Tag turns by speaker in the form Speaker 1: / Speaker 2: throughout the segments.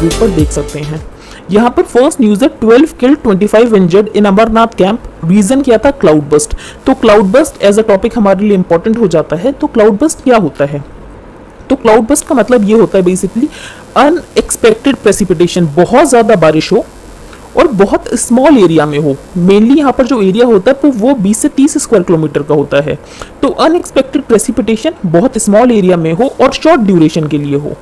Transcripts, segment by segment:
Speaker 1: Facebook पर देख सकते हैं। यहाँ पर फर्स्ट न्यूज है 12 killed 25 injured in Amarnath camp. Reason क्या था? Cloudburst. तो cloud burst as a topic हमारे लिए इंपॉर्टेंट हो जाता है। तो क्लाउड बस्ट क्या होता है? तो क्लाउड बस्ट का मतलब ये होता है बेसिकली अनएक्सपेक्टेड प्रेसिपिटेशन, बहुत ज्यादा बारिश हो और बहुत स्मॉल एरिया में हो। मेनली यहाँ पर जो एरिया होता है वो 20 से 30 स्क्वायर किलोमीटर का होता है। तो अनएक्सपेक्टेड प्रेसिपिटेशन बहुत स्मॉल एरिया में हो और शॉर्ट ड्यूरेशन के लिए हो,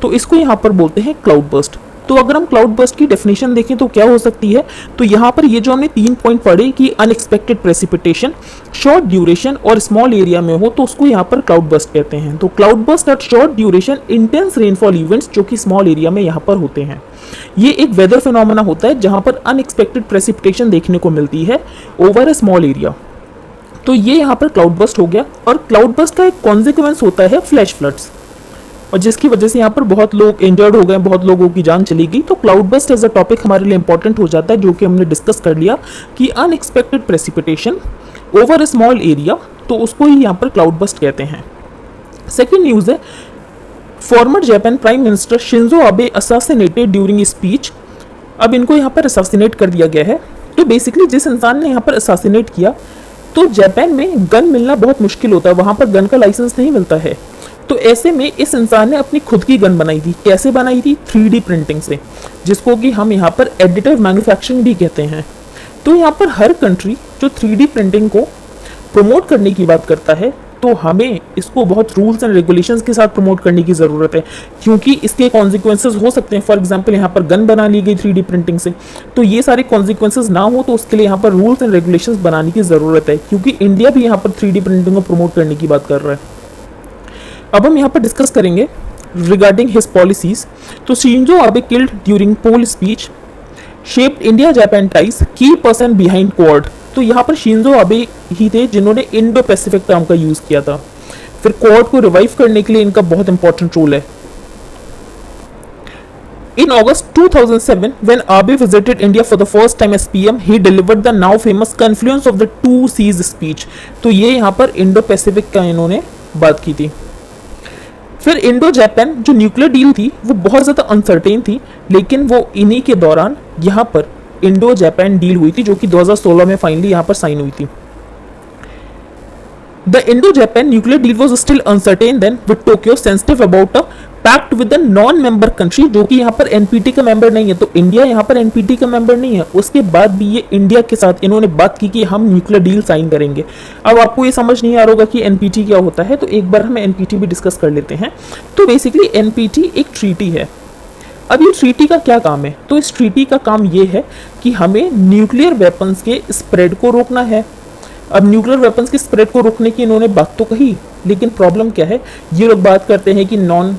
Speaker 1: तो इसको यहाँ पर बोलते हैं क्लाउड बस्ट। तो अगर हम क्लाउड बस्ट की डेफिनेशन देखें तो क्या हो सकती है? तो यहाँ पर ये जो हमने 3 पॉइंट पढ़े कि अनएक्सपेक्टेड प्रेसिपिटेशन, शॉर्ट ड्यूरेशन और स्मॉल एरिया में हो, तो उसको यहाँ पर क्लाउड बस्ट कहते हैं। तो cloud burst at short duration intense rainfall events जो कि स्मॉल एरिया में यहाँ पर होते हैं। ये एक वेदर फिनोमेना होता है जहाँ पर अनएक्सपेक्टेड प्रेसिपिटेशन देखने को मिलती है ओवर अ स्मॉल एरिया। तो ये यहाँ पर क्लाउड बस्ट हो गया। और क्लाउड बस्ट का एक कॉन्सिक्वेंस होता है फ्लैश फ्लड्स, और जिसकी वजह से यहाँ पर बहुत लोग इंजर्ड हो गए, बहुत लोगों की जान चली गई। तो cloud burst as a topic हमारे लिए इंपॉर्टेंट हो जाता है, जो कि हमने डिस्कस कर लिया कि unexpected precipitation over a small area, तो उसको ही यहाँ पर क्लाउड बस्ट कहते हैं। सेकेंड न्यूज है farmer Japan prime minister Shinzo Abe असासिनेटेड during speech. अब इनको यहाँ पर असासिनेट कर दिया गया है। तो बेसिकली जिस इंसान ने यहाँ पर असासिनेट किया, तो जापान में गन मिलना बहुत मुश्किल होता है, वहाँ पर गन का लाइसेंस नहीं मिलता है। तो ऐसे में इस इंसान ने अपनी खुद की गन बनाई थी। कैसे बनाई थी? 3D प्रिंटिंग से, जिसको कि हम यहाँ पर एडिटिव मैन्युफैक्चरिंग भी कहते हैं। तो यहाँ पर हर कंट्री जो 3D प्रिंटिंग को प्रमोट करने की बात करता है, तो हमें इसको बहुत रूल्स एंड रेगुलेशंस के साथ प्रमोट करने की ज़रूरत है, क्योंकि इसके कॉन्सिक्वेंसेज हो सकते हैं। फॉर एग्जांपल यहाँ पर गन बना ली गई 3D प्रिंटिंग से, तो ये सारे कॉन्सिक्वेंसेज ना हो, तो उसके लिए यहाँ पर रूल्स एंड रेगुलेशंस बनाने की ज़रूरत है, क्योंकि इंडिया भी यहाँ पर 3D प्रिंटिंग को प्रमोट करने की बात कर रहा है। अब हम यहाँ पर डिस्कस करेंगे रिगार्डिंग हिज पॉलिसीज। तो Shinzo Abe killed during poll speech shaped India Japan ties, key person behind Quad. तो यहाँ पर शिंजो आबे ही थे जिन्होंने इंडो पैसिफिक टर्म का यूज किया था। फिर क्वाड को रिवाइव करने के लिए इनका बहुत इंपॉर्टेंट रोल है। In August 2007, when Abe visited India for the first time as PM, he delivered the now famous Confluence of the Two Seas speech। तो ये यहाँ पर इंडो पैसिफिक का इन्होंने बात की थी। फिर इंडो जापान जो न्यूक्लियर डील थी वो बहुत ज़्यादा अनसर्टेन थी, लेकिन वो इन्हीं के दौरान यहाँ पर इंडो जापान डील हुई थी, जो कि 2016 में फाइनली यहाँ पर साइन हुई थी। The Indo-Japan nuclear deal was still uncertain then, with Tokyo sensitive about a pact with the non-member country, जो कि यहाँ पर NPT का मेंबर नहीं है। तो इंडिया यहाँ पर NPT का मेंबर नहीं है, उसके बाद भी ये इंडिया के साथ इन्होंने बात की कि हम न्यूक्लियर डील साइन करेंगे। अब आपको ये समझ नहीं आ रहा होगा कि NPT क्या होता है, तो एक बार हम NPT भी डिस्कस कर लेते हैं। तो बेसिकली NPT एक ट्रीटी है। अब ये ट्रीटी का क्या काम है? तो इस ट्रीटी का काम ये है कि हमें न्यूक्लियर वेपन्स के स्प्रेड को रोकना है। अब न्यूक्लियर वेपन्स के स्प्रेड को रोकने की इन्होंने बात तो कही, लेकिन प्रॉब्लम क्या है? ये लोग बात करते हैं कि नॉन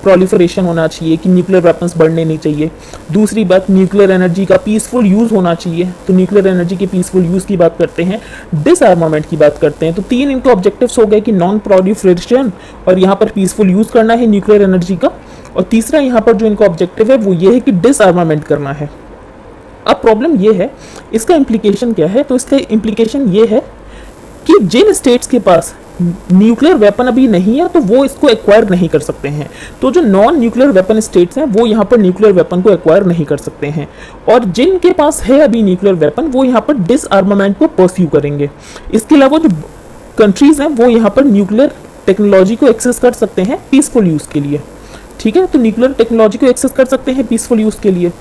Speaker 1: प्रोलिफरेशन होना चाहिए, कि न्यूक्लियर वेपन्स बढ़ने नहीं चाहिए। दूसरी बात, न्यूक्लियर एनर्जी का पीसफुल यूज़ होना चाहिए, तो न्यूक्लियर एनर्जी के पीसफुल यूज़ की बात करते हैं, डिसआर्मामेंट की बात करते हैं। तो 3 इनके ऑब्जेक्टिव्स हो गए कि नॉन प्रोलिफरेशन, और यहाँ पर पीसफुल यूज़ करना है न्यूक्लियर एनर्जी का, और तीसरा यहाँ पर जो इनका ऑब्जेक्टिव है वो ये है कि डिसआर्मामेंट करना है। अब प्रॉब्लम ये है, इसका इम्प्लीकेशन क्या है? तो इसका इम्प्लीकेशन ये है कि जिन स्टेट्स के पास न्यूक्लियर वेपन अभी नहीं है, तो वो इसको एक्वायर नहीं कर सकते हैं। तो जो नॉन न्यूक्लियर वेपन स्टेट्स हैं वो यहाँ पर न्यूक्लियर वेपन को एक्वायर नहीं कर सकते हैं, और जिनके पास है अभी न्यूक्लियर वेपन वो यहाँ पर डिसआर्मामेंट को परस्यू करेंगे। इसके अलावा जो कंट्रीज हैं वो यहाँ पर न्यूक्लियर टेक्नोलॉजी को एक्सेस कर सकते हैं पीसफुल यूज़ के लिए। ठीक है, तो न्यूक्लियर टेक्नोलॉजी को एक्सेस कर सकते हैं पीसफुल यूज़ के लिए।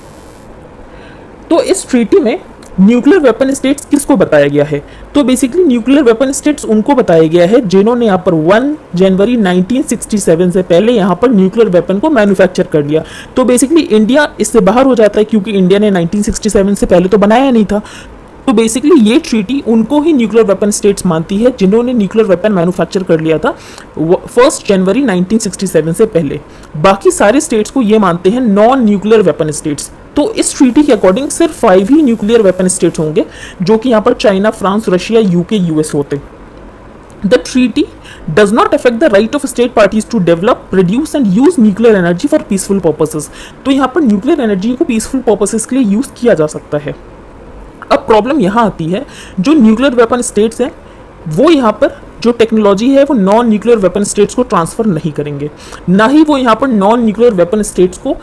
Speaker 1: तो इस ट्रीटी में न्यूक्लियर वेपन स्टेट्स किसको बताया गया है? तो बेसिकली न्यूक्लियर वेपन स्टेट्स उनको बताया गया है जिन्होंने यहाँ पर 1 जनवरी 1967 से पहले यहाँ पर न्यूक्लियर वेपन को मैन्युफैक्चर कर लिया। तो बेसिकली इंडिया इससे बाहर हो जाता है, क्योंकि इंडिया ने 1967 से पहले तो बनाया नहीं था। तो बेसिकली ये ट्रीटी उनको ही न्यूक्लियर वेपन स्टेट्स मानती है जिन्होंने न्यूक्लियर वेपन मैन्युफैक्चर कर लिया था 1 जनवरी 1967 से पहले। बाकी सारे स्टेट्स को ये मानते हैं नॉन न्यूक्लियर वेपन स्टेट्स। तो इस ट्रीटी के अकॉर्डिंग सिर्फ 5 ही न्यूक्लियर वेपन स्टेट्स होंगे, जो कि यहाँ पर China, France, Russia, UK, US होते। The treaty does not affect the right of state parties to develop, produce and use nuclear energy for peaceful purposes। तो यहाँ पर न्यूक्लियर एनर्जी को पीसफुल पर्पसेस के लिए यूज किया जा सकता है। अब प्रॉब्लम यहाँ आती है, जो न्यूक्लियर वेपन स्टेट्स हैं वो यहाँ पर जो टेक्नोलॉजी है वो नॉन न्यूक्लियर वेपन स्टेट्स को ट्रांसफर नहीं करेंगे, ना ही वो यहाँ पर नॉन न्यूक्लियर वेपन स्टेट्स को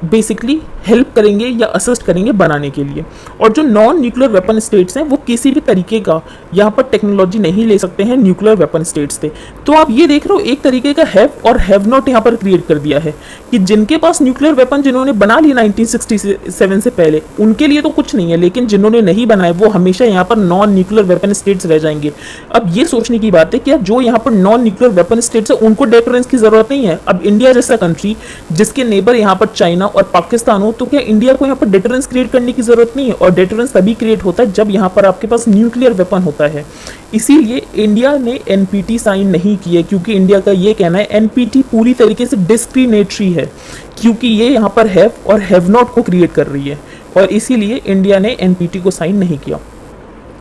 Speaker 1: बेसिकली हेल्प करेंगे या असिस्ट करेंगे बनाने के लिए। और जो नॉन न्यूक्लियर वेपन स्टेट्स हैं वो किसी भी तरीके का यहाँ पर टेक्नोलॉजी नहीं ले सकते हैं न्यूक्लियर वेपन स्टेट्स से। तो आप ये देख रहे हो एक तरीके का हैव और हैव नॉट यहाँ पर क्रिएट कर दिया है कि जिनके पास न्यूक्लियर वेपन जिन्होंने बना लिया 1967 से पहले उनके लिए तो कुछ नहीं है, लेकिन जिन्होंने नहीं बनाए वो हमेशा यहाँ पर नॉन न्यूक्लियर वेपन स्टेट्स रह जाएंगे। अब ये सोचने की बात है कि जो यहाँ पर नॉन न्यूक्लियर वेपन स्टेट्स है उनको डेटरेंस की जरूरत नहीं है। अब इंडिया जैसा कंट्री जिसके नेबर यहाँ पर चाइना और पाकिस्तान हो, तो क्या इंडिया को यहाँ पर डेटरेंस क्रिएट करने की जरूरत नहीं है? और डेटरेंस तभी क्रिएट होता है जब यहाँ पर आपके पास न्यूक्लियर वेपन होता है। इसीलिए इंडिया ने एनपीटी साइन नहीं की है, क्योंकि इंडिया का ये कहना है एनपीटी पूरी तरीके से डिस्क्रिमिनेटरी है, क्योंकि ये यहाँ पर हैव और हैव नॉट को क्रिएट कर रही है, और इसीलिए इंडिया ने एनपीटी को साइन नहीं किया।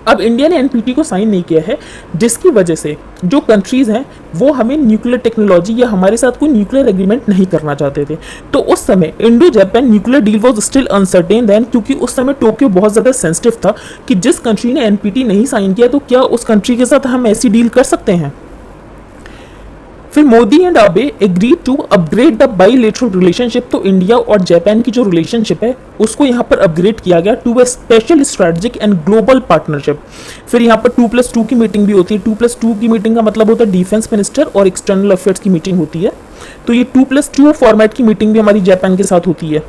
Speaker 1: अब इंडिया ने एनपीटी को साइन नहीं किया है, जिसकी वजह से जो कंट्रीज हैं वो हमें न्यूक्लियर टेक्नोलॉजी या हमारे साथ कोई न्यूक्लियर एग्रीमेंट नहीं करना चाहते थे। तो उस समय Indo Japan nuclear deal was still uncertain then, क्योंकि उस समय टोक्यो बहुत ज़्यादा सेंसिटिव था कि जिस कंट्री ने एनपीटी नहीं साइन किया तो क्या उस कंट्री के साथ हम ऐसी डील कर सकते हैं। फिर Modi and Abe agree to upgrade the bilateral relationship. तो इंडिया और जापान की जो रिलेशनशिप है उसको यहाँ पर अपग्रेड किया गया to a special strategic and global partnership. फिर यहाँ पर 2+2 की मीटिंग भी होती है। 2+2 की मीटिंग का मतलब होता है डिफेंस मिनिस्टर और एक्सटर्नल अफेयर्स की मीटिंग होती है। तो ये 2+2 फॉर्मेट की मीटिंग भी हमारी जापान के साथ होती है।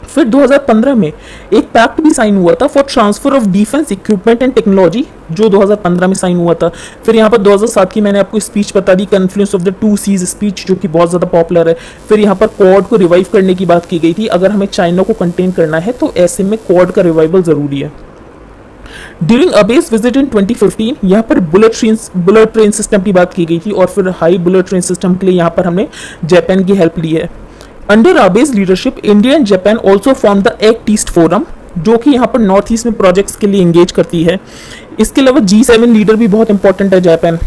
Speaker 1: फिर 2015 में एक पैक्ट भी साइन हुआ था for transfer of defence equipment and technology, जो 2015 में साइन हुआ था। फिर यहाँ पर 2007 की मैंने आपको स्पीच बता दी, confluence of the two seas speech, जो कि बहुत ज़्यादा पॉपुलर है। फिर यहाँ पर क्वाड को रिवाइव करने की बात की गई थी। अगर हमें चाइना को कंटेन करना है तो ऐसे में क्वाड का रिवाइवल ज़रूरी है। ड्यूरिंग अबेज विजिट इन 2015 यहाँ पर बुलेट ट्रेन सिस्टम की बात की गई थी, और फिर हाई बुलेट ट्रेन सिस्टम के लिए यहाँ पर हमने जापान की हेल्प ली है। Under Abe's leadership India and Japan also form the Act East Forum, जो कि यहाँ पर नॉर्थ ईस्ट में प्रोजेक्ट्स के लिए एंगेज करती है। इसके अलावा G7 लीडर भी बहुत इंपॉर्टेंट है जापान।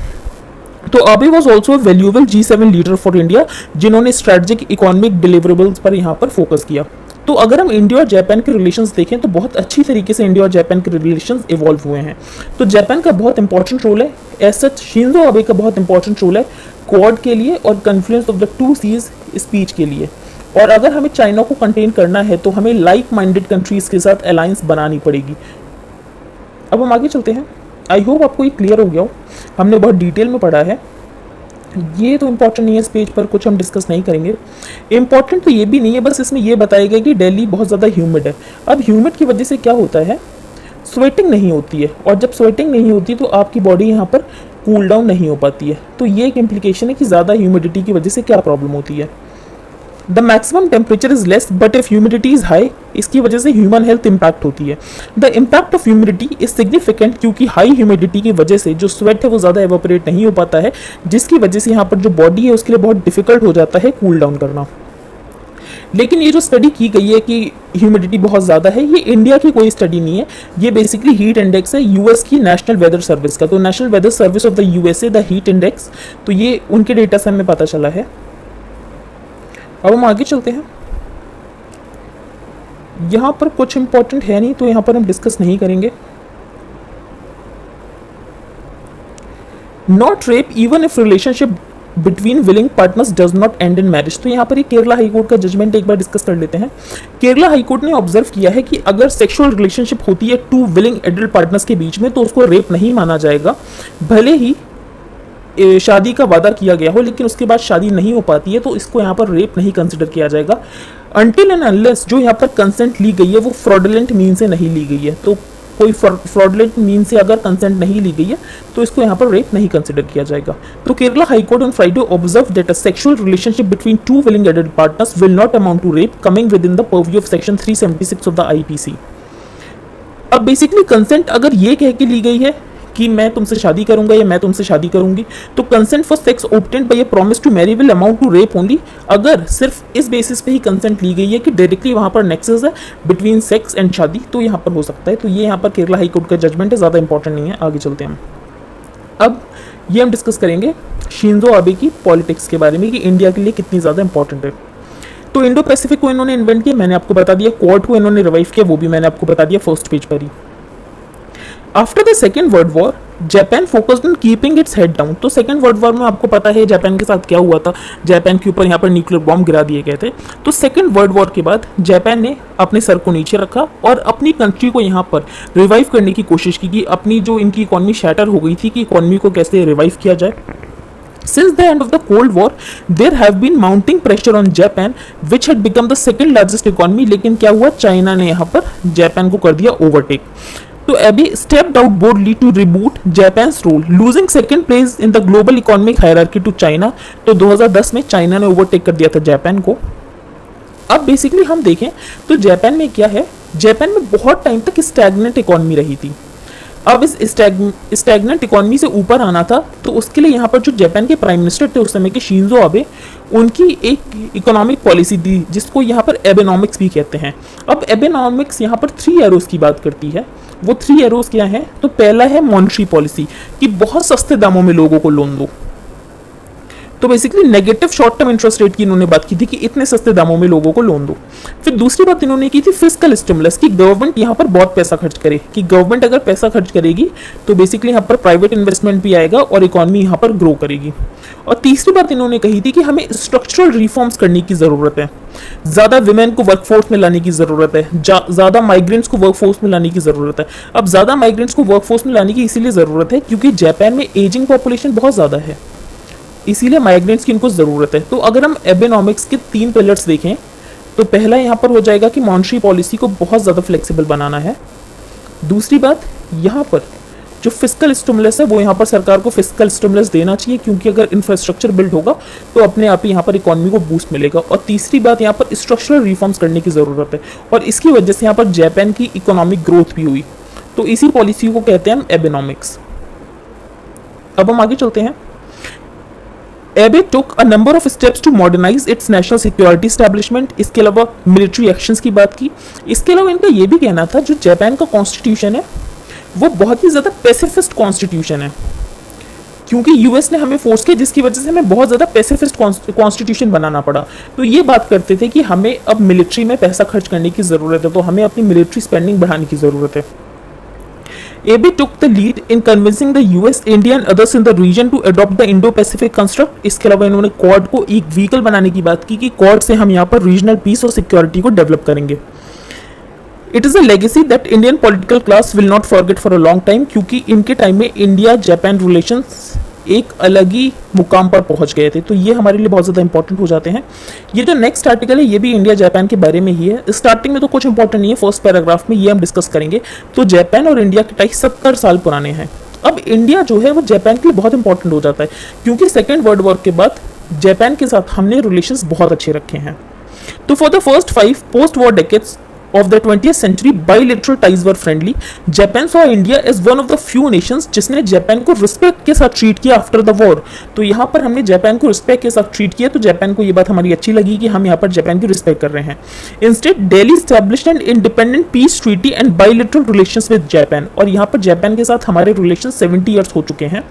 Speaker 1: तो Abe was also valuable G7 leader for India, जिन्होंने स्ट्रेटेजिक इकोनॉमिक डिलीवरेबल्स पर यहाँ पर फोकस किया। तो अगर हम इंडिया और जापान के रिलेशंस देखें तो बहुत अच्छी तरीके से इंडिया और जापान के रिलेशंस इवॉल्व हुए हैं। तो जापान का बहुत इंपॉर्टेंट रोल है, ऐसा शिंजो आबे का बहुत इंपॉर्टेंट रोल है क्वाड के लिए और confluence of the two seas speech के लिए। और अगर हमें चाइना को कंटेन करना है तो हमें लाइक माइंडेड कंट्रीज के साथ अलायंस बनानी पड़ेगी। अब हम आगे चलते हैं। आई होप आपको ये क्लियर हो गया हो, हमने बहुत डिटेल में पढ़ा है। ये तो इंपॉर्टेंट नहीं है, इस पेज पर कुछ हम डिस्कस नहीं करेंगे। इंपॉर्टेंट तो ये भी नहीं है, बस इसमें ये बताया गया कि दिल्ली बहुत ज़्यादा ह्यूमिड है। अब ह्यूमिड की वजह से क्या होता है, स्वेटिंग नहीं होती है, और जब स्वेटिंग नहीं होती तो आपकी बॉडी यहाँ पर कूल डाउन नहीं हो पाती है। तो ये एक इम्प्लीकेशन है कि ज़्यादा ह्यूमिडिटी की वजह से क्या प्रॉब्लम होती है। The maximum temperature is less but if humidity is high, इसकी वजह से ह्यूमन हेल्थ इंपैक्ट होती है। The impact of humidity is significant, क्योंकि हाई ह्यूमिडिटी की वजह से जो स्वेट है वो ज़्यादा एवोपरेट नहीं हो पाता है, जिसकी वजह से यहाँ पर जो बॉडी है उसके लिए बहुत डिफिकल्ट हो जाता है कूल डाउन करना। लेकिन ये जो स्टडी की गई है कि ह्यूमिडिटी बहुत ज़्यादा है, ये इंडिया की कोई स्टडी नहीं है, ये बेसिकली हीट इंडेक्स है यूएस की नेशनल वेदर सर्विस का। तो national weather service of the USA the heat index, तो ये उनके डेटा से हमें पता चला है। अब हम आगे चलते हैं। यहाँ पर कुछ इंपॉर्टेंट है नहीं, तो यहाँ पर हम डिस्कस नहीं करेंगे। Not rape even if relationship between willing partners does not and in marriage. तो यहाँ पर ये केरला हाईकोर्ट का जजमेंट एक बार डिस्कस कर लेते हैं। केरला हाईकोर्ट ने ऑब्जर्व किया है कि अगर सेक्सुअल रिलेशनशिप होती है टू विलिंग एडल्ट पार्टनर्स के बीच में तो उसको रेप नहीं माना जाएगा, भले ही शादी का वादा किया गया हो, लेकिन उसके बाद शादी नहीं हो पाती है तो इसको यहाँ पर रेप नहीं कंसिडर किया जाएगा। अनटिल एंड अनलेस जो यहाँ पर कंसेंट ली गई है वो फ्रॉडुलेंट मीन से नहीं ली गई है। तो कोई फ्रॉडुलेंट मीन से अगर कंसेंट नहीं ली गई है तो इसको यहाँ पर रेप नहीं कंसिडर किया जाएगा। तो Kerala high court on Friday observe that a sexual relationship between two willing adult partners will not amount to rape coming within the purview of section 376 of the IPC. अब बेसिकली कंसेंट अगर ये कह के ली गई है कि मैं तुमसे शादी करूंगा या मैं तुमसे शादी करूंगी, तो consent for sex obtained by a promise to marry will amount to rape only. अगर सिर्फ इस बेसिस पे ही कंसेंट ली गई है कि डायरेक्टली वहां पर नेक्सस है बिटवीन सेक्स एंड शादी, तो यहाँ पर हो सकता है। तो ये यहाँ पर केरला हाईकोर्ट का जजमेंट है, ज़्यादा इंपॉर्टेंट नहीं है। आगे चलते हैं हम। अब ये हम डिस्कस करेंगे शिंजो आबे की पॉलिटिक्स के बारे में कि इंडिया के लिए कितनी ज़्यादा इंपॉर्टेंट है। तो इंडो पैसिफिक को इन्होंने इन्वेंट किया, मैंने आपको बता दिया। क्वाड को इन्होंने रिवाइव किया, वो भी मैंने आपको बता दिया फर्स्ट पेज पर ही। After the Second World War, Japan focused on keeping its head down. तो सेकंड वर्ल्ड वॉर में आपको पता है जापान के साथ क्या हुआ था, जापान के ऊपर यहाँ पर न्यूक्लियर बॉम्ब गिरा दिए गए थे। तो सेकंड वर्ल्ड वॉर के बाद जापान ने अपने सर को नीचे रखा और अपनी कंट्री को यहाँ पर रिवाइव करने की कोशिश की कि अपनी जो इनकी इकॉनमी शैटर हो गई थी कि इकॉनमी को कैसे रिवाइव किया जाए। Since the end of the Cold War, there have been mounting pressure on Japan, which had become the second largest economy. लेकिन क्या हुआ, चाइना ने यहाँ पर जापान को कर दिया ओवरटेक। तो अभी stepped out boldly to reboot Japan's role, losing second place in the global economic hierarchy to China। तो 2010 में चाइना ने ओवरटेक कर दिया था जापान को। अब बेसिकली हम देखें तो जापान में क्या है, जापान में बहुत टाइम तक स्टैग्नेंट इकॉनमी रही थी। अब इस स्टैग्नेंट इकॉनमी से ऊपर आना था, तो उसके लिए यहाँ पर जो जापान के प्राइम मिनिस्टर थे उस समय के शिंजो आबे, उनकी एक इकोनॉमिक पॉलिसी थी जिसको यहाँ पर एबेनॉमिक्स भी कहते हैं। अब एबेनॉमिक्स यहाँ पर 3 एरोज की बात करती है। वो 3 एरोज क्या है, तो पहला है मॉनेटरी पॉलिसी कि बहुत सस्ते दामों में लोगों को लोन दो। तो basically negative short term interest rate की इन्होंने बात की थी कि इतने सस्ते दामों में लोगों को लोन दो। फिर दूसरी बात इन्होंने की थी फिस्कल स्टिमुलस कि गवर्नमेंट यहाँ पर बहुत पैसा खर्च करे, कि गवर्नमेंट अगर पैसा खर्च करेगी तो बेसिकली यहाँ पर प्राइवेट इन्वेस्टमेंट भी आएगा और इकोनॉमी यहाँ पर ग्रो करेगी। और तीसरी बात इन्होंने कही थी कि हमें स्ट्रक्चरल रिफॉर्म्स करने की जरूरत है, ज्यादा विमेन को वर्कफोर्स में लाने की जरूरत है, ज्यादा माइग्रेंट्स को वर्कफोर्स में लाने की जरूरत है। अब ज्यादा माइग्रेंट्स को वर्कफोर्स में लाने की इसीलिए जरूरत है क्योंकि जापान में एजिंग पॉपुलेशन बहुत ज्यादा है, इसीलिए माइग्रेंट्स की इनको ज़रूरत है। तो अगर हम एबेनॉमिक्स के 3 पिलर्स देखें तो पहला यहाँ पर हो जाएगा कि मॉनेटरी पॉलिसी को बहुत ज़्यादा फ्लेक्सिबल बनाना है। दूसरी बात, यहाँ पर जो फिस्कल स्टिमुलस है वो यहाँ पर सरकार को फिस्कल स्टिमुलस देना चाहिए क्योंकि अगर इंफ्रास्ट्रक्चर बिल्ड होगा तो अपने आप ही यहाँ पर इकॉनमी को बूस्ट मिलेगा। और तीसरी बात, यहाँ पर स्ट्रक्चरल रिफॉर्म्स करने की ज़रूरत है और इसकी वजह से यहाँ पर जापान की इकोनॉमिक ग्रोथ भी हुई। तो इसी पॉलिसी को कहते हैं हम एबेनॉमिक्स। अब हम आगे चलते हैं। एबे took a number of steps to modernize its national security establishment। इसके अलावा मिलिट्री एक्शंस की बात की। इसके अलावा इनका ये भी कहना था जो जापान का कॉन्स्टिट्यूशन है वो बहुत ही ज़्यादा पैसिफिस्ट कॉन्स्टिट्यूशन है क्योंकि यूएस ने हमें फोर्स किया जिसकी वजह से हमें बहुत ज़्यादा पैसिफिस्ट कॉन्स्टिट्यूशन बनाना पड़ा। तो ये बात करते थे कि हमें अब मिलिट्री में पैसा खर्च करने की ज़रूरत है, तो हमें अपनी मिलिट्री स्पेंडिंग बढ़ाने की ज़रूरत है। AB took the lead in convincing the US, India and others in the region to adopt the Indo-Pacific construct। इसके अलावा इन्होंने क्वाड को एक व्हीकल बनाने की बात की कि क्वाड से हम यहाँ पर रीजनल पीस और सिक्योरिटी को डेवलप करेंगे। It is a legacy that Indian political class will not forget for a long time क्योंकि इनके टाइम में इंडिया जापान रिलेशंस एक अलग ही मुकाम पर पहुंच गए थे। तो ये हमारे लिए बहुत ज़्यादा इंपॉर्टेंट हो जाते हैं। ये जो नेक्स्ट आर्टिकल है ये भी इंडिया जापान के बारे में ही है। स्टार्टिंग में तो कुछ इंपॉर्टेंट नहीं है, फर्स्ट पैराग्राफ में ये हम डिस्कस करेंगे। तो जापान और इंडिया के टाई 70 साल पुराने हैं। अब इंडिया जो है वो जापान के लिए बहुत इंपॉर्टेंट हो जाता है क्योंकि सेकेंड वर्ल्ड वॉर के बाद जापान के साथ हमने रिलेशंस बहुत अच्छे रखे हैं। तो for the first 5 post war decades of the 20th century, bilateral ties were friendly. Japan saw India as one of the few nations जिसने जापान को रिस्पेक्ट के साथ ट्रीट किया आफ्टर द वॉर। तो यहाँ पर हमने जापान को रिस्पेक्ट के साथ ट्रीट किया, तो जापान को ये बात हमारी अच्छी लगी कि हम यहाँ पर जापान की रिस्पेक्ट कर रहे हैं। Instead Delhi established an independent peace treaty and bilateral relations with Japan. और यहाँ पर जापान के साथ हमारे रिलेशन 70 ईयर्स हो चुके हैं।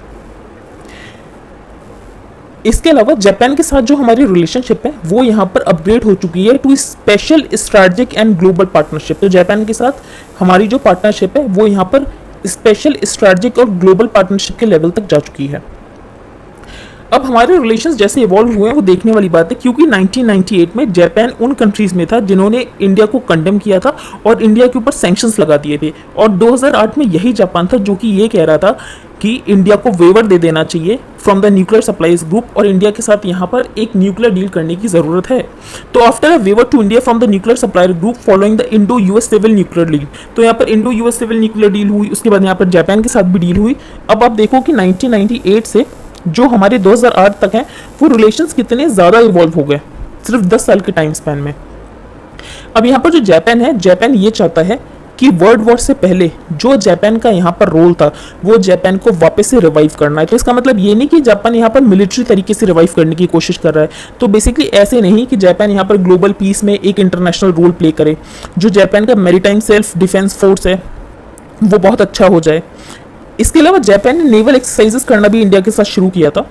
Speaker 1: इसके अलावा जापान के साथ जो हमारी रिलेशनशिप है वो यहाँ पर अपग्रेड हो चुकी है to special strategic and global partnership. तो जापान के साथ हमारी जो पार्टनरशिप है वो यहाँ पर स्पेशल स्ट्रैटेजिक और ग्लोबल पार्टनरशिप के लेवल तक जा चुकी है। अब हमारे रिलेशंस जैसे इवॉल्व हुए हैं वो देखने वाली बात है क्योंकि 1998 में जापान उन कंट्रीज में था जिन्होंने इंडिया को कंडेम किया था और इंडिया के ऊपर सैंक्शंस लगा दिए थे। और 2008 में यही जापान था जो कि ये कह रहा था कि इंडिया को वेवर दे देना चाहिए from the nuclear supplies group और इंडिया के साथ यहाँ पर एक न्यूक्लियर डील करने की ज़रूरत है। तो after a waiver to India from the nuclear supplier group following the Indo US civil nuclear deal, तो यहाँ पर Indo US civil nuclear deal हुई, उसके बाद यहाँ पर जापान के साथ भी डील हुई। अब आप देखो कि 1998 से जो हमारे 2008 तक हैं वो रिलेशंस कितने ज़्यादा इवॉल्व हो गए सिर्फ 10 साल के टाइम स्पैन में। अब यहाँ पर जो जापान है, जापान ये चाहता है कि वर्ल्ड वॉर से पहले जो जापान का यहाँ पर रोल था वो जापान को वापस से रिवाइव करना है। तो इसका मतलब ये नहीं कि जापान यहाँ पर मिलिट्री तरीके से रिवाइव करने की कोशिश कर रहा है। तो बेसिकली ऐसे नहीं कि जापान यहाँ पर ग्लोबल पीस में एक इंटरनेशनल रोल प्ले करे, जो जापान का मैरीटाइम सेल्फ डिफेंस फोर्स है वो बहुत अच्छा हो जाए। इसके अलावा जापान ने नेवल एक्सरसाइजेस करना भी इंडिया के साथ शुरू किया था।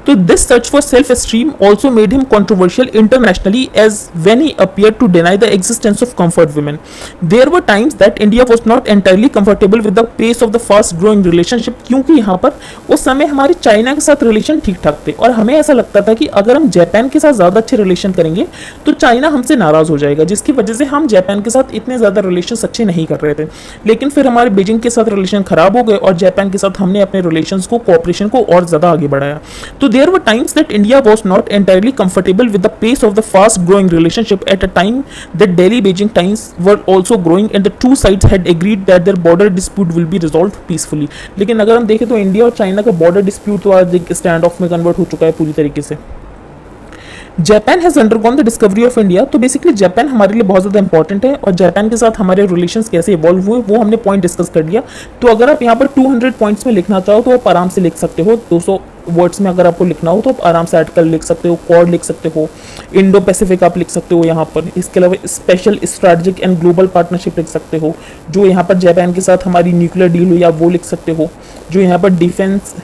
Speaker 1: तो this search for self esteem also made him controversial internationally as when he appear to deny the existence of comfort women. There were times that India was not entirely comfortable with the pace of the fast growing relationship, क्योंकि यहाँ पर उस समय हमारे China के साथ relation ठीक ठाक थे और हमें ऐसा लगता था कि अगर हम जापान के साथ ज़्यादा अच्छे रिलेशन करेंगे तो चाइना हमसे नाराज़ हो जाएगा, जिसकी वजह से हम जापान के साथ इतने ज़्यादा रिलेशन अच्छे नहीं कर रहे थे. लेकिन फिर हमारे बीजिंग के साथ रिलेशन खराब हो गए और जापान के साथ हमने अपने रिलेशन को, कोऑपरेशन को और ज़्यादा आगे बढ़ाया. तो there were times that India was not entirely comfortable with the pace of the fast growing relationship at a time that Delhi Beijing times were also growing and the two sides had agreed that their border dispute will be resolve peacefully. लेकिन अगर हम देखें तो India और China का border dispute तो आज एक स्टैंड ऑफ में कन्वर्ट हो चुका है पूरी तरीके से. Japan has undergone the discovery of India. तो बेसिकली जापान हमारे लिए बहुत ज़्यादा इंपॉर्टेंट है और जापान के साथ हमारे रिलेशंस कैसे इवॉल्व हुए वो हमने पॉइंट डिस्कस कर लिया. तो अगर आप यहाँ पर 200 पॉइंट्स में लिखना चाहो तो आप आराम से लिख सकते हो. 200 वर्ड्स में अगर आपको लिखना हो तो आप आराम से आर्टिकल लिख सकते हो, क्वाड लिख सकते हो, इंडो पैसिफिक आप लिख सकते हो यहाँ पर. इसके अलावा special strategic and global partnership लिख सकते हो. जो यहाँ पर जापान के साथ हमारी न्यूक्लियर डील हुई आप वो लिख सकते हो. जो यहाँ पर डिफेंस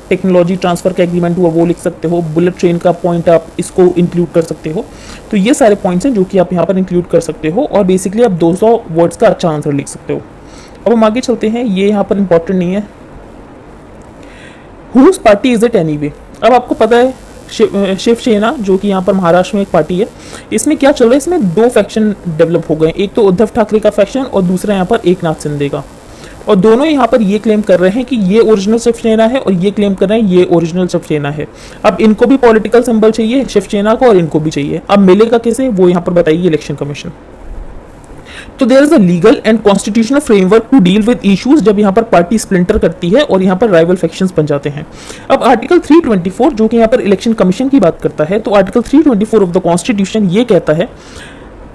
Speaker 1: टेक्नोलॉजी ट्रांसफर का एग्रीमेंट हुआ वो लिख सकते हो. बुलेट ट्रेन का पॉइंट आप इसको इंक्लूड कर सकते हो. तो ये सारे पॉइंट्स हैं जो कि आप यहाँ पर इंक्लूड कर सकते हो और बेसिकली आप 200 वर्ड्स का अच्छा आंसर लिख सकते हो. अब हम आगे चलते हैं. ये यहाँ पर इंपॉर्टेंट नहीं है. Whose party is it anyway. अब आपको पता है शिवसेना जो कि यहाँ पर महाराष्ट्र में एक पार्टी है, इसमें क्या चल रहा है, इसमें दो फैक्शन डेवलप हो गए. एक तो उद्धव ठाकरे का फैक्शन और दूसरा यहाँ पर एकनाथ शिंदे का. और दोनों यहाँ पर ये क्लेम कर रहे हैं कि ये ओरिजिनल शिवसेना है और ये क्लेम कर रहे हैं ये ओरिजिनल शिवसेना है. अब इनको भी पॉलिटिकल सिंबल चाहिए शिवसेना को और इनको भी चाहिए. अब मिलेगा कैसे वो यहाँ पर बताइए इलेक्शन कमीशन. तो there is a legal and constitutional framework to deal with issues जब यहाँ पर पार्टी स्प्लिंटर करती है और यहाँ पर राइवल फैक्शंस बन जाते हैं. अब आर्टिकल 324 जो कि यहाँ पर इलेक्शन कमीशन की बात करता है, तो आर्टिकल 324 ऑफ द कॉन्स्टिट्यूशन ये कहता है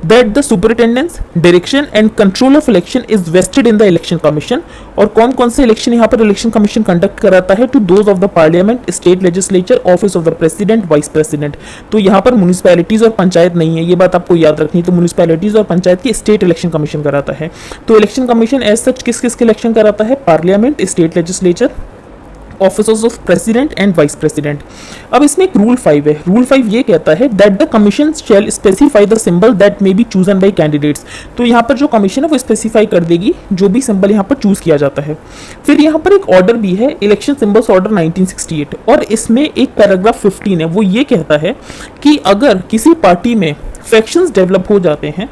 Speaker 1: that the superintendence, direction and control of election is vested in the election commission. और कौन कौन से इलेक्शन यहाँ पर इलेक्शन कमीशन कंडक्ट कराता है? To those of the parliament, state legislature, office of the president, vice president. तो यहाँ पर म्यूनिसिपैलिटीज और पंचायत नहीं है, ये बात आपको याद रखनी है. तो म्यूनिसिपैलिटीज और पंचायत की स्टेट इलेक्शन कमीशन कराता है. तो इलेक्शन कमीशन एज सच किस किस के इलेक्शन कराता है? Parliament, state legislature, officers of president and vice president. अब इसमें एक रूल 5 है. रूल 5 ये कहता है that the commission shell specify the symbol that may be chosen bye candidates. तो यहाँ पर जो कमीशन है वो स्पेसिफाई कर देगी जो भी सिंबल यहाँ पर चूज किया जाता है. फिर यहाँ पर एक ऑर्डर भी है, इलेक्शन सिंबल्स ऑर्डर 1968, और इसमें एक पैराग्राफ 15 है. वो ये कहता है कि अगर किसी पार्टी में फैक्शंस डेवलप हो जाते हैं,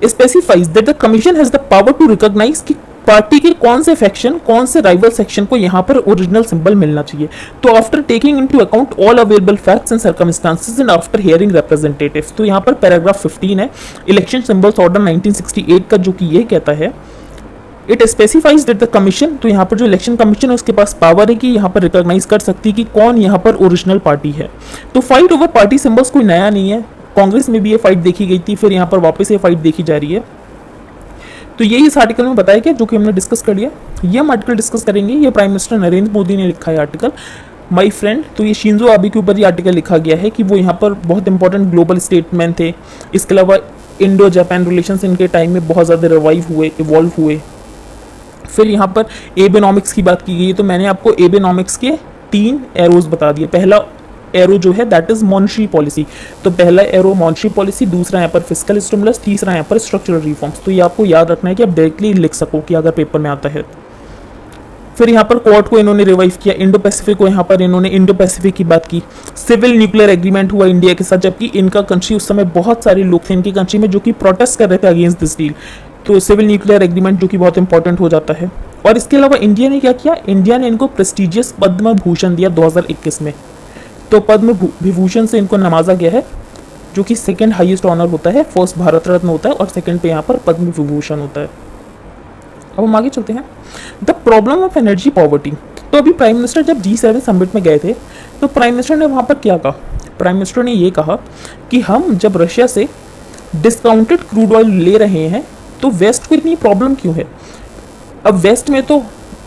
Speaker 1: specifies that the commission has the power to recognise कि पार्टी के कौन से फैक्शन, कौन से राइवल सेक्शन को यहाँ पर ओरिजिनल सिंबल मिलना चाहिए. तो after taking into account all available facts and circumstances and after hearing representatives. तो यहाँ पर पैराग्राफ 15 है इलेक्शन सिंबल्स ऑर्डर 1968 का, जो कि ये कहता है it specifies that the commission. तो यहाँ पर जो इलेक्शन कमीशन है उसके पास पावर है कि यहाँ पर रिकॉग्नाइज कर सकती है कि कौन यहाँ पर ओरिजिनल पार्टी है. तो फाइट ओवर पार्टी सिंबल्स कोई नया नहीं है. कांग्रेस में भी ये फाइट देखी गई थी, फिर यहाँ पर वापस ये फाइट देखी जा रही है. तो यही इस आर्टिकल में बताया गया जो कि हमने डिस्कस कर लिया. ये हम आर्टिकल डिस्कस करेंगे. ये प्राइम मिनिस्टर नरेंद्र मोदी ने लिखा है आर्टिकल, माय फ्रेंड. तो ये शिंजो आबे के ऊपर ये आर्टिकल लिखा गया है कि वो यहाँ पर बहुत इंपॉर्टेंट ग्लोबल स्टेटमैन थे. इसके अलावा इंडो जापान रिलेशंस इनके टाइम में बहुत ज़्यादा रिवाइव हुए, इवॉल्व हुए. फिर यहाँ पर एबेनॉमिक्स की बात की गई है. तो मैंने आपको एबेनॉमिक्स के 3 एरोज बता दिए. पहला एरो जो है दैट इज मॉनेटरी पॉलिसी. तो पहला एरो मॉनेटरी पॉलिसी, दूसरा यहाँ पर फिस्कल स्टिमुलस, तीसरा यहाँ पर स्ट्रक्चरल रिफॉर्म्स. तो ये आपको याद रखना है कि आप डायरेक्टली लिख सको कि अगर पेपर में आता है. फिर यहाँ पर क्वाड को इन्होंने रिवाइव किया. इंडो पैसिफिक को यहाँ पर इन्होंने इंडो पैसिफिक की बात की. सिविल न्यूक्लियर एग्रीमेंट हुआ इंडिया के साथ, जबकि इनका कंट्री उस समय बहुत सारे लोग थे इनकी कंट्री में जो कि प्रोटेस्ट कर रहे थे अगेंस्ट दिस डील. तो सिविल न्यूक्लियर एग्रीमेंट जो कि बहुत इंपॉर्टेंट हो जाता है. और इसके अलावा इंडिया ने क्या किया? इंडिया ने इनको प्रेस्टिजियस पद्म भूषण दिया 2021 में. तो पद्म विभूषण से इनको नवाजा गया है, जो कि सेकंड हाईएस्ट ऑनर होता है. फर्स्ट भारत रत्न होता है और सेकंड पे यहाँ पर पद्म विभूषण होता है. अब हम आगे चलते हैं. The problem of energy poverty. तो अभी प्राइम मिनिस्टर जब G7 समिट में गए थे तो प्राइम मिनिस्टर ने वहाँ पर क्या कहा? प्राइम मिनिस्टर ने ये कहा कि हम जब रशिया से डिस्काउंटेड क्रूड ऑयल ले रहे हैं तो वेस्ट को इतनी प्रॉब्लम क्यों है? अब वेस्ट में तो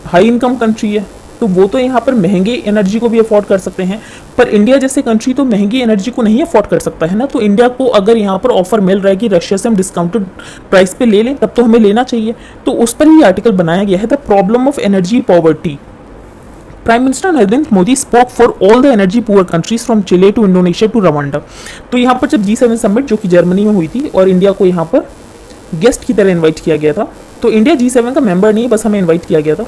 Speaker 1: हाई इनकम कंट्री है, तो वो तो यहाँ पर महंगे एनर्जी को भी अफोर्ड कर सकते हैं, पर इंडिया जैसे कंट्री तो महंगी एनर्जी को नहीं अफोर्ड कर सकता है ना. तो इंडिया को अगर यहाँ पर ऑफर मिल रहा है कि रशिया से हम डिस्काउंटेड प्राइस पे ले लें, तब तो हमें लेना चाहिए. तो उस पर ही आर्टिकल बनाया गया है, the problem of energy poverty. Prime minister Narendra Modi spoke for all the energy poor countries from Chile to Indonesia to Rwanda. तो यहाँ पर जब G7 समिट जो कि जर्मनी में हुई थी और इंडिया को यहाँ पर गेस्ट की तरह इन्वाइट किया गया था, तो इंडिया G7 का मेंबर नहीं है, बस हमें इन्वाइट किया गया था।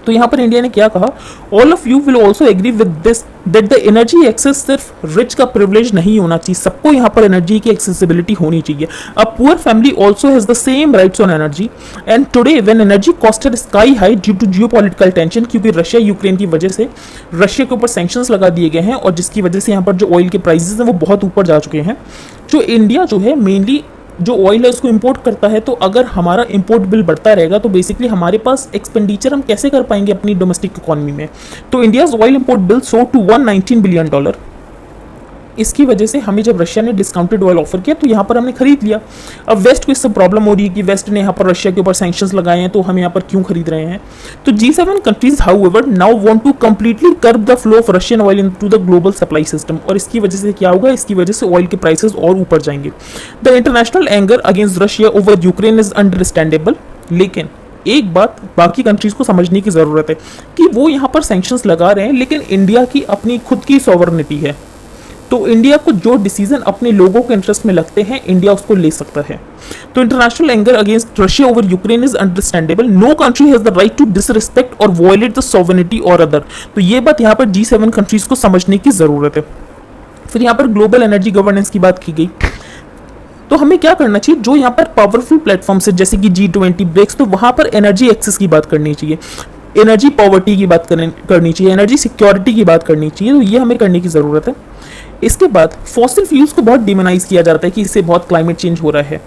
Speaker 1: तो यहाँ पर इंडिया ने क्या कहा, all of you will also agree with this that the energy access सिर्फ रिच का प्रिविलेज नहीं होना चाहिए, सबको यहाँ पर एनर्जी की एक्सेसिबिलिटी होनी चाहिए। A poor family also has the same rights on energy and today when energy cost are sky high due to geopolitical tension, क्योंकि रशिया यूक्रेन की वजह से रशिया के ऊपर सैंक्शंस लगा दिए गए हैं और जिसकी वजह से यहाँ पर जो ऑयल के प्राइसेस हैं वो बहुत ऊपर जा चुके हैं। जो इंडिया जो है मेनली जो ऑयल है उसको इंपोर्ट करता है, तो अगर हमारा इंपोर्ट बिल बढ़ता रहेगा तो बेसिकली हमारे पास एक्सपेंडिचर हम कैसे कर पाएंगे अपनी डोमेस्टिक इकोनॉमी में। तो इंडियाज ऑयल इंपोर्ट बिल सोर टू $119 बिलियन। इसकी वजह से हमें जब रशिया ने डिस्काउंटेड ऑयल ऑफर किया तो यहाँ पर हमने खरीद लिया। अब वेस्ट को इससे प्रॉब्लम हो रही है कि वेस्ट ने यहाँ पर रशिया के ऊपर सैंक्शंस लगाए हैं, तो हम यहाँ पर क्यों खरीद रहे हैं। तो G7 countries however now want to completely curb the flow of Russian oil into the global supply system, और इसकी वजह से क्या होगा, इसकी वजह से ऑयल के प्राइसेस और ऊपर जाएंगे। The international anger against Russia over Ukraine is understandable, लेकिन एक बात बाकी कंट्रीज को समझने की जरूरत है कि वो यहाँ पर सैंक्शंस लगा रहे हैं, लेकिन इंडिया की अपनी खुद की सॉवरेनिटी है, तो इंडिया को जो डिसीजन अपने लोगों के इंटरेस्ट में लगते हैं इंडिया उसको ले सकता है। तो international anger against Russia over Ukraine is understandable, no country has the right to disrespect और वॉयलेट द सॉवरेनिटी और अदर। तो ये बात यहाँ पर G7 कंट्रीज को समझने की जरूरत है। फिर यहाँ पर ग्लोबल एनर्जी गवर्नेंस की बात की गई, तो हमें क्या करना चाहिए, जो यहाँ पर पावरफुल प्लेटफॉर्म है जैसे कि G20 ब्रिक्स, तो वहां पर एनर्जी एक्सेस की बात करनी चाहिए, एनर्जी पॉवर्टी की बात करनी चाहिए, एनर्जी सिक्योरिटी की बात करनी चाहिए, तो ये हमें करने की जरूरत है। इसके बाद फॉसिल फ्यूल्स को बहुत डिमोनाइज किया जाता है कि इससे बहुत क्लाइमेट चेंज हो रहा है।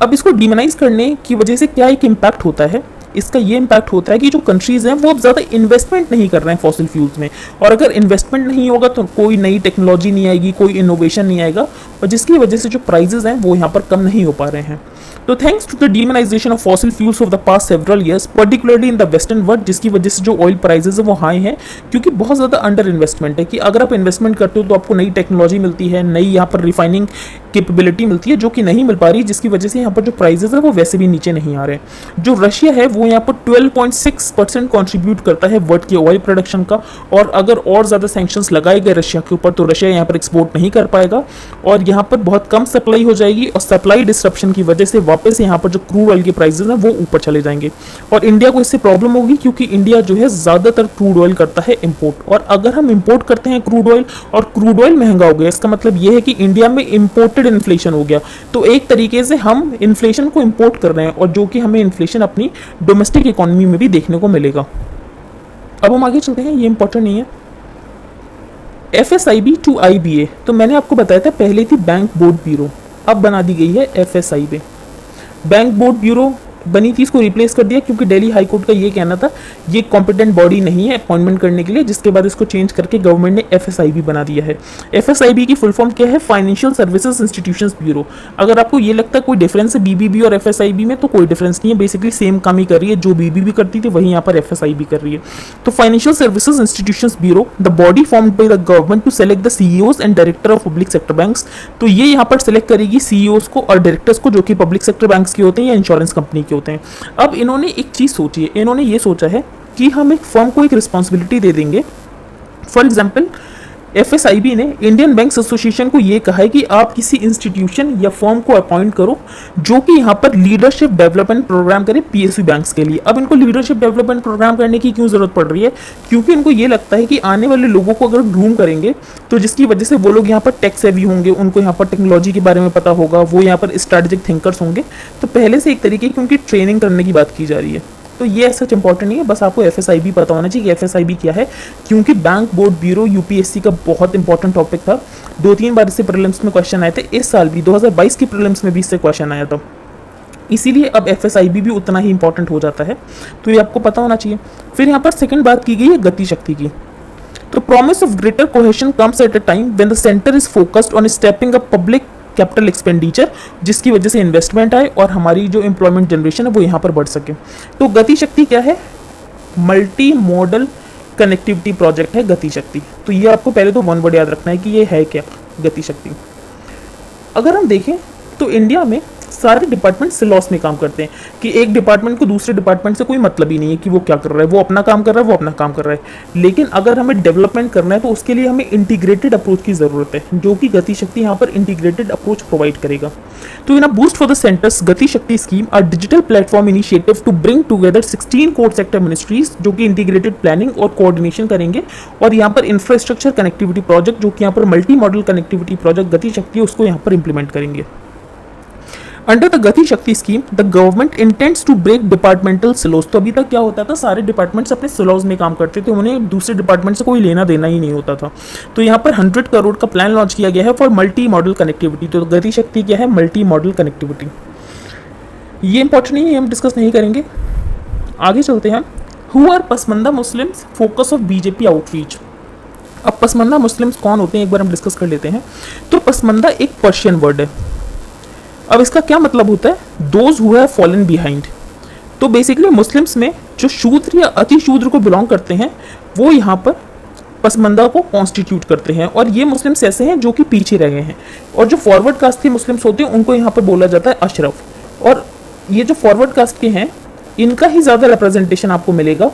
Speaker 1: अब इसको डिमोनाइज करने की वजह से क्या एक इम्पैक्ट होता है, इसका ये इम्पैक्ट होता है कि जो कंट्रीज हैं वो अब ज़्यादा इन्वेस्टमेंट नहीं कर रहे हैं फॉसिल फ्यूल्स में, और अगर इन्वेस्टमेंट नहीं होगा तो कोई नई टेक्नोलॉजी नहीं आएगी, कोई इनोवेशन नहीं आएगा, और जिसकी वजह से जो प्राइजेज हैं वो यहाँ पर कम नहीं हो पा रहे हैं। तो thanks to the demonisation of fossil fuels of the past several years particularly in the western world, जिसकी वजह से जो ऑयल प्राइजेस है वो हाई हैं, क्योंकि बहुत ज़्यादा अंडर इन्वेस्टमेंट है कि अगर आप इन्वेस्टमेंट करते हो तो आपको नई टेक्नोलॉजी मिलती है, नई यहाँ पर रिफाइनिंग कैपेबिलिटी मिलती है, जो कि नहीं मिल पा रही, जिसकी वजह से यहाँ पर जो प्राइजेस है वो वैसे भी नीचे नहीं आ रहे। जो रशिया है वो यहाँ पर 12.6% कॉन्ट्रीब्यूट करता है वर्ल्ड के ऑयल प्रोडक्शन का, और अगर और ज़्यादा सैंक्शंस लगाए गए रशिया के ऊपर तो रशिया यहाँ पर एक्सपोर्ट नहीं कर पाएगा और यहाँ पर बहुत कम सप्लाई हो जाएगी, और सप्लाई डिस्ट्रप्शन की वजह से वापस यहाँ पर जो क्रूड ऑयल के प्राइसेस हैं वो ऊपर चले जाएंगे, और इंडिया को इससे प्रॉब्लम होगी क्योंकि इंडिया जो है ज़्यादातर क्रूड ऑयल करता है इंपोर्ट, और अगर हम इंपोर्ट करते हैं क्रूड ऑयल और क्रूड ऑयल महंगा हो गया, इसका मतलब ये है कि इंडिया में इंपोर्टेड इन्फ्लेशन हो गया। तो एक तरीके से हम इन्फ्लेशन को इंपोर्ट कर रहे हैं, और जो कि हमें इन्फ्लेशन अपनी डोमेस्टिक इकोनॉमी में भी देखने को मिलेगा। अब हम आगे चलते हैं, ये इंपॉर्टेंट नहीं है। FSIB टू IBA, तो मैंने आपको बताया था पहले थी बैंक बोर्ड ब्यूरो, अब बना दी गई है FSIB। बैंक बोर्ड ब्यूरो बनी थी, इसको रिप्लेस कर दिया क्योंकि दिल्ली हाई कोर्ट का ये कहना था ये कॉम्पिटेंट बॉडी नहीं है अपॉइंटमेंट करने के लिए, जिसके बाद इसको चेंज करके गवर्नमेंट ने FSIB बना दिया है। FSIB की फुल फॉर्म क्या है, फाइनेंशियल सर्विसेज इंस्टीट्यूशंस ब्यूरो। अगर आपको ये लगता है कोई डिफरेंस है BBB और FSIB में, तो कोई डिफरेंस नहीं है, बेसिकली सेम काम ही कर रही है, जो BBB करती थी वही यहाँ पर FSIB कर रही है। तो financial services institutions bureau, the body formed by the government to select the CEOs and director of public sector banks. तो ये यहाँ पर सेलेक्ट करेगी CEOs को और डायरेक्टर्स को, जो कि पब्लिक सेक्टर बैंक्स के होते हैं या इंश्योरेंस कंपनी के होते हैं। अब इन्होंने एक चीज सोची है, इन्होंने ये सोचा है कि हम एक फर्म को एक रिस्पॉन्सिबिलिटी दे देंगे। फॉर एग्जाम्पल FSIB ने इंडियन बैंक्स एसोसिएशन को ये कहा है कि आप किसी इंस्टीट्यूशन या फर्म को अपॉइंट करो जो कि यहाँ पर लीडरशिप डेवलपमेंट प्रोग्राम करे PSU बैंक्स के लिए। अब इनको लीडरशिप डेवलपमेंट प्रोग्राम करने की क्यों जरूरत पड़ रही है, क्योंकि इनको ये लगता है कि आने वाले लोगों को अगर ग्रूम करेंगे तो जिसकी वजह से वो लोग यहाँ पर टेक सेवी होंगे, उनको यहाँ पर टेक्नोलॉजी के बारे में पता होगा, वो यहाँ पर स्ट्रैटेजिक थिंकर्स होंगे। तो पहले से एक तरीके की उनकी ट्रेनिंग करने की बात की जा रही है। तो ये सच इंपॉर्टेंट नहीं है, बस आपको FSIB पता होना चाहिए कि FSIB क्या है, क्योंकि बैंक बोर्ड ब्यूरो UPSC का बहुत इंपॉर्टेंट टॉपिक था। 2-3 बार इससे प्रीलिम्स में क्वेश्चन आए थे, इस साल भी 2022 की प्रीलिम्स में भी इससे क्वेश्चन आया था, इसीलिए अब FSIB भी उतना ही इंपॉर्टेंट हो जाता है, तो ये आपको पता होना चाहिए। फिर यहाँ पर सेकंड बात की गई है गति शक्ति की। तो promise of greater cohesion comes at a time when the centre is focused on stepping up public capital expenditure, जिसकी वजह से इन्वेस्टमेंट आए और हमारी जो एम्प्लॉयमेंट जनरेशन है वो यहाँ पर बढ़ सके। तो गति शक्ति क्या है, मल्टी मॉडल कनेक्टिविटी प्रोजेक्ट है गति शक्ति। तो ये आपको पहले तो वन वर्ड याद रखना है कि ये है क्या गति शक्ति। अगर हम देखें तो इंडिया में सारे डिपार्टमेंट सिलॉस में काम करते हैं कि एक डिपार्टमेंट को दूसरे डिपार्टमेंट से कोई मतलब ही नहीं है कि वो क्या कर रहा है, वो अपना काम कर रहा है, वो अपना काम कर रहा है। लेकिन अगर हमें डेवलपमेंट करना है तो उसके लिए हमें इंटीग्रेटेड अप्रोच की ज़रूरत है, जो कि गति शक्ति यहाँ पर इंटीग्रेटेड अप्रोच प्रोवाइड करेगा। तो in a boost for the centre's Gati Shakti scheme a digital platform initiative to bring together 16 core sector ministries, जो कि इंटीग्रेटेड प्लानिंग और कोऑर्डिनेशन करेंगे। और यहाँ पर इंफ्रास्ट्रक्चर कनेक्टिविटी प्रोजेक्ट, जो कि यहाँ पर मल्टी मॉडल कनेक्टिविटी प्रोजेक्ट गति शक्ति है, उसको यहाँ पर इंप्लीमेंट करेंगे। Under the Gati Shakti scheme the government intends to break departmental silos. तो अभी तक क्या होता था, सारे डिपार्टमेंट्स अपने सिलोज में काम करते थे, उन्हें दूसरे डिपार्टमेंट से कोई लेना देना ही नहीं होता था। तो यहाँ पर 100 करोड़ का प्लान लॉन्च किया गया है फॉर मल्टी मॉडल कनेक्टिविटी। तो गति शक्ति क्या है, मल्टी मॉडल कनेक्टिविटी। ये इंपॉर्टेंट नहीं है, हम डिस्कस नहीं करेंगे, आगे चलते हैं। Who are Pasmanda Muslims, focus of BJP outreach. अब पसमंदा मुस्लिम्स कौन होते हैं एक बार हम डिस्कस कर लेते हैं। तो पसमंदा एक पर्शियन वर्ड है। अब इसका क्या मतलब होता है, those who have fallen behind. तो बेसिकली मुस्लिम्स में जो शूद्र या अति शूद्र को बिलोंग करते हैं वो यहाँ पर पसमंदा को कॉन्स्टिट्यूट करते हैं, और ये मुस्लिम्स ऐसे हैं जो कि पीछे रह गए हैं। और जो फॉरवर्ड कास्ट के मुस्लिम्स होते हैं उनको यहाँ पर बोला जाता है अशरफ। और ये जो फॉरवर्ड कास्ट के हैं इनका ही ज़्यादा रिप्रेजेंटेशन आपको मिलेगा,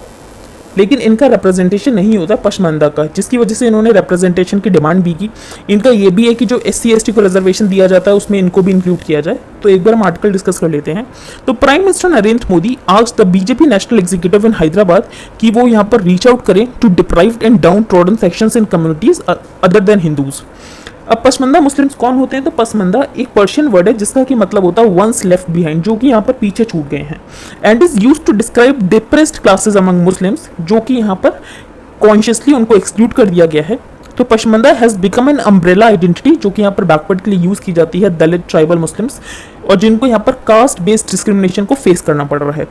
Speaker 1: लेकिन इनका रिप्रेजेंटेशन नहीं होता पसमंदा का, जिसकी वजह से इन्होंने रिप्रेजेंटेशन की डिमांड भी की। इनका ये भी है कि जो SC/ST को रिजर्वेशन दिया जाता है उसमें इनको भी इंक्लूड किया जाए। तो एक बार हम आर्टिकल डिस्कस कर लेते हैं। तो prime minister Narendra Modi asked the BJP national executive in Hyderabad कि वो यहाँ पर रीच आउट करें to deprived and downtrodden sections in communities other than Hindus. अब पसमंदा मुस्लिम्स कौन होते हैं, तो पसमंदा एक पर्शियन वर्ड है जिसका कि मतलब होता है वंस लेफ्ट बिहाइंड, जो कि यहाँ पर पीछे छूट गए हैं। And is used to describe depressed classes among Muslims, जो कि यहाँ पर कॉन्शियसली उनको एक्सक्लूड कर दिया गया है। तो Pasmanda has become an umbrella identity, जो कि यहाँ पर बैकवर्ड के लिए यूज की जाती है दलित ट्राइबल मुस्लिम्स, और जिनको यहाँ पर कास्ट बेस्ड डिस्क्रिमिनेशन को फेस करना पड़ रहा है।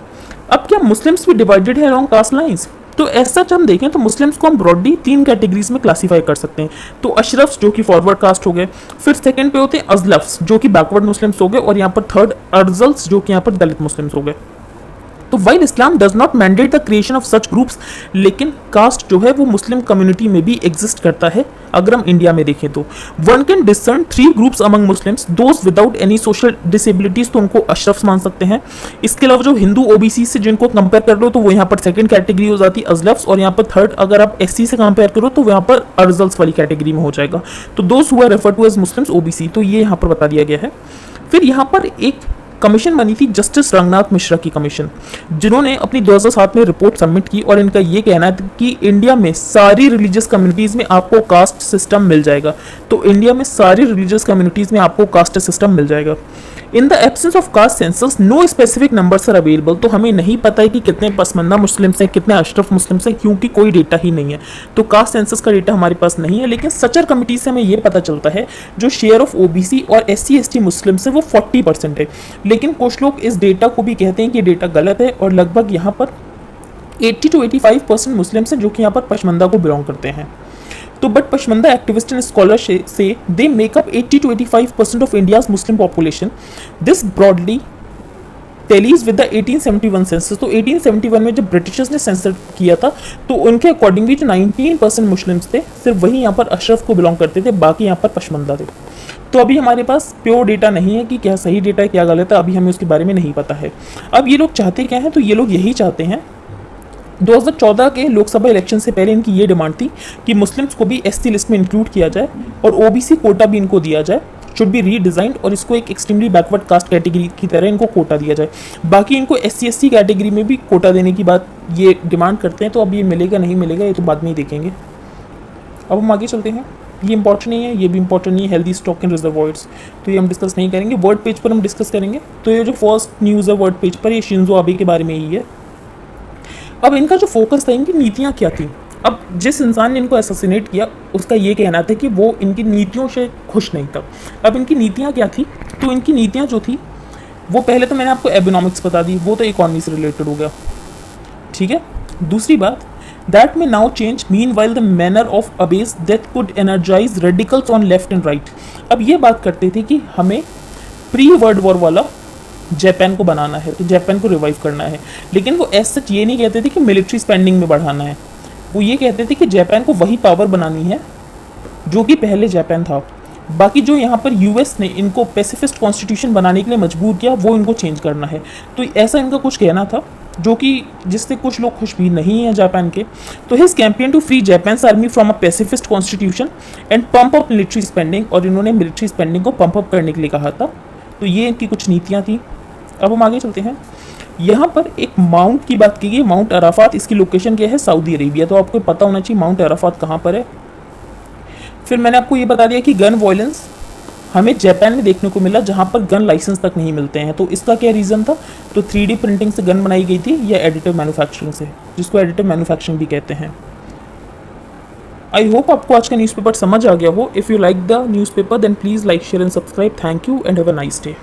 Speaker 1: अब क्या मुस्लिम्स भी डिवाइडेड है अलॉन्ग कास्ट लाइंस? तो ऐसा हम देखें तो मुस्लिम्स को हम ब्रॉडली 3 कैटेगरीज में क्लासीफाई कर सकते हैं। तो अशरफ्स जो कि फॉरवर्ड कास्ट हो गए, फिर सेकंड पे होते हैं अजलफ्स जो कि बैकवर्ड मुस्लिम्स हो गए, और यहाँ पर थर्ड अर्जल्स जो कि यहाँ पर दलित मुस्लिम्स हो गए। तो while Islam does not mandate the creation of such groups, लेकिन कास्ट जो है वो मुस्लिम कम्युनिटी में भी एग्जिस्ट करता है। अगर हम इंडिया में देखें तो one can discern 3 groups among Muslims, those without any social disabilities, तो उनको अशरफ्स मान सकते हैं। इसके अलावा जो हिंदू ओबीसी से जिनको कंपेयर कर लो तो वो यहाँ पर सेकंड कैटेगरी हो जाती है अजलफ्स, और यहाँ पर थर्ड अगर आप SC से कंपेयर करो तो यहाँ पर अर्जल्स वाली कैटेगरी में हो जाएगा। तो those who are refer to as Muslims OBC, तो ये यहाँ पर बता दिया गया है। फिर यहाँ पर एक कमीशन बनी थी जस्टिस रंगनाथ मिश्रा की कमीशन, जिन्होंने अपनी 2007 में रिपोर्ट सबमिट की, और इनका ये कहना है कि इंडिया में सारी रिलीजियस कम्युनिटीज़ में आपको कास्ट सिस्टम मिल जाएगा। तो इंडिया में सारी रिलीजियस कम्युनिटीज़ में आपको कास्ट सिस्टम मिल जाएगा। In the absence of caste census no specific numbers are available. तो हमें नहीं पता है कि कितने पसमंदा मुस्लिम्स हैं, कितने अशरफ मुस्लिम्स हैं, क्योंकि कोई डेटा ही नहीं है। तो कास्ट सेंसस का डेटा हमारे पास नहीं है, लेकिन सचर कमिटी से हमें ये पता चलता है जो शेयर ऑफ ओबीसी और SC/ST मुस्लिम्स है वो 40% है। लेकिन कुछ लोग इस डेटा को भी कहते हैं कि डेटा गलत है, और लगभग यहाँ पर 80 to 85% मुस्लिम्स हैं जो कि यहाँ पर पसमंदा को बिलोंग करते हैं। तो but Pasmanda activist and scholar से they make up 80 to 85% of India's Muslim population. This broadly tallies with the 1871 census. तो 1871 में जब ब्रिटिशर्स ने सेंसर किया था तो उनके अकॉर्डिंगली जो 19% मुस्लिम्स थे सिर्फ वही यहाँ पर अशरफ को बिलोंग करते थे, बाकी यहाँ पर पसमंदा थे। तो अभी हमारे पास प्योर डेटा नहीं है कि क्या सही डेटा है क्या गलत है, अभी हमें उसके बारे में नहीं पता है। अब ये लोग चाहते क्या हैं, तो ये लोग यही चाहते हैं, 2014 के लोकसभा इलेक्शन से पहले इनकी ये डिमांड थी कि मुस्लिम्स को भी SC लिस्ट में इंक्लूड किया जाए और OBC कोटा भी इनको दिया जाए, शुड बी रीडिजाइंड, और इसको एक एक्सट्रीमली बैकवर्ड कास्ट कैटेगरी की तरह इनको कोटा दिया जाए। बाकी इनको SC/ST कैटेगरी में भी कोटा देने की बात ये डिमांड करते हैं। तो अब ये मिलेगा नहीं मिलेगा ये तो बाद में ही देखेंगे। अब हम आगे चलते हैं। ये इंपॉर्टेंट नहीं है, ये भी इंपॉर्टेंट नहीं है, हेल्दी स्टॉक इन रिजर्वॉयर्स, तो ये हम डिस्कस नहीं करेंगे। वर्ड पेज पर हम डिस्कस करेंगे। तो ये जो फर्स्ट न्यूज़ है वर्ड पेज पर, ये शिंजो आबे के बारे में ही है। अब इनका जो फोकस था, इनकी नीतियाँ क्या थी। अब जिस इंसान ने इनको असैसिनेट किया उसका ये कहना था कि वो इनकी नीतियों से खुश नहीं था। अब इनकी नीतियाँ क्या थी, तो इनकी नीतियाँ जो थी वो पहले तो मैंने आपको एकोनॉमिक्स बता दी, वो तो इकॉनमी से रिलेटेड हो गया, ठीक है। दूसरी बात, दैट में now change meanwhile the manner of abuse that could energise radicals on left and right. अब ये बात करते थे कि हमें प्री वर्ल्ड वॉर वाला जापान को बनाना है, तो जापान को रिवाइव करना है, लेकिन वो ऐसा सच ये नहीं कहते थे कि मिलिट्री स्पेंडिंग में बढ़ाना है। वो ये कहते थे कि जापान को वही पावर बनानी है जो कि पहले जापान था। बाकी जो यहाँ पर यूएस ने इनको पैसिफिस्ट कॉन्स्टिट्यूशन बनाने के लिए मजबूर किया वो इनको चेंज करना है। तो ऐसा इनका कुछ कहना था, जो कि जिससे कुछ लोग खुश भी नहीं हैं जापान के। तो his campaign to free Japan army from a pacifist constitution and pump up military spending, और इन्होंने मिलिट्री स्पेंडिंग को पंप अप करने के लिए कहा था। तो ये इनकी कुछ नीतियाँ थी। अब हम आगे चलते हैं। यहाँ पर एक माउंट की बात की गई, माउंट अराफात। इसकी लोकेशन क्या है? Saudi Arabia. तो आपको पता होना चाहिए माउंट अराफात कहाँ पर है। फिर मैंने आपको ये बता दिया कि गन वॉयलेंस हमें जापान में देखने को मिला, जहाँ पर गन लाइसेंस तक नहीं मिलते हैं। तो इसका क्या रीज़न था? तो 3D प्रिंटिंग से गन बनाई गई थी या एडिटिव मैन्युफैक्चरिंग से, जिसको एडिटिव मैन्युफैक्चरिंग भी कहते हैं। आई होप आपको आज का न्यूज़पेपर समझ आ गया हो। If you like the newspaper then please like share and subscribe. Thank you and have a nice day.